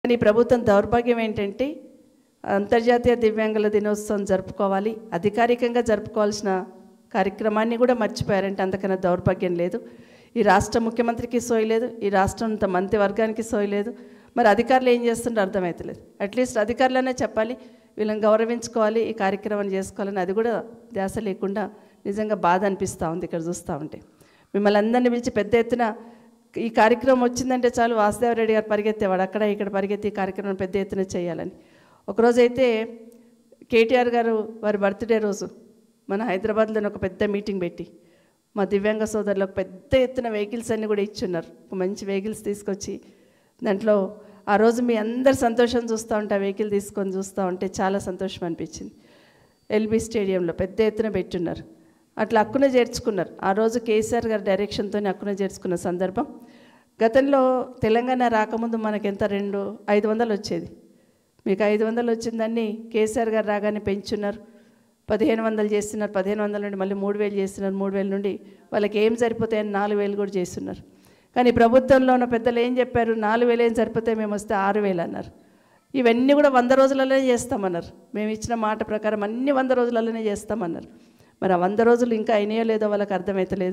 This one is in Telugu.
కానీ ప్రభుత్వం దౌర్భాగ్యం ఏంటంటే అంతర్జాతీయ దివ్యాంగుల దినోత్సవం జరుపుకోవాలి, అధికారికంగా జరుపుకోవాల్సిన కార్యక్రమాన్ని కూడా మర్చిపోయారంటే అంతకన్నా దౌర్భాగ్యం లేదు. ఈ రాష్ట్ర ముఖ్యమంత్రికి సోయలేదు, ఈ రాష్ట్రం మంత్రివర్గానికి సోయలేదు. మరి అధికారులు ఏం చేస్తుంటే అర్థమవుతలేదు. అట్లీస్ట్ అధికారులనే చెప్పాలి, వీళ్ళని గౌరవించుకోవాలి, ఈ కార్యక్రమాన్ని చేసుకోవాలని. అది కూడా ధ్యాస లేకుండా నిజంగా బాధ అనిపిస్తూ ఉంది ఇక్కడ చూస్తూ ఉంటే. మిమ్మల్ని అందరినీ పిలిచి పెద్ద ఎత్తున ఈ కార్యక్రమం వచ్చిందంటే చాలు వాసుదేవరెడ్డి గారు పరిగెత్తేవాడు, అక్కడ ఇక్కడ పరిగెత్తి ఈ కార్యక్రమం పెద్ద ఎత్తున చేయాలని. ఒకరోజైతే కేటీఆర్ గారు వారి బర్త్డే రోజు మన హైదరాబాద్లో ఒక పెద్ద మీటింగ్ పెట్టి మా దివ్యాంగ సోదరులకు పెద్ద ఎత్తున వెహికల్స్ అన్నీ కూడా ఇచ్చున్నారు. ఒక మంచి వెహికల్స్ తీసుకొచ్చి దాంట్లో ఆ రోజు మీ అందరు సంతోషం చూస్తూ ఉంటే ఆ వెహికల్ తీసుకొని చూస్తూ ఉంటే చాలా సంతోషం అనిపించింది. ఎల్బీ స్టేడియంలో పెద్ద ఎత్తున పెట్టున్నారు. అట్లా హక్కున చేర్చుకున్నారు. ఆ రోజు కేసీఆర్ గారి డైరెక్షన్తో హక్కున చేర్చుకున్న సందర్భం. గతంలో తెలంగాణ రాకముందు మనకి ఎంత 500 వచ్చేది, మీకు 500 వచ్చిందని కేసీఆర్ గారు రాగానే పెంచున్నారు, 1500 చేస్తున్నారు. 1500 నుండి మళ్ళీ 3000 చేస్తున్నారు. 3000 నుండి వాళ్ళకి ఏం సరిపోతాయని 4000 కూడా చేస్తున్నారు. కానీ ప్రభుత్వంలో ఉన్న పెద్దలు ఏం చెప్పారు, 4000 ఏం సరిపోతాయి, మేము వస్తే 6000 అన్నారు. ఇవన్నీ కూడా 100 రోజులలోనే చేస్తామన్నారు. మేము ఇచ్చిన మాట ప్రకారం అన్ని 100 రోజులలోనే చేస్తామన్నారు. మరి ఆ 100 రోజులు ఇంకా అయినాయో లేదో వాళ్ళకి అర్థమవుతలేదు.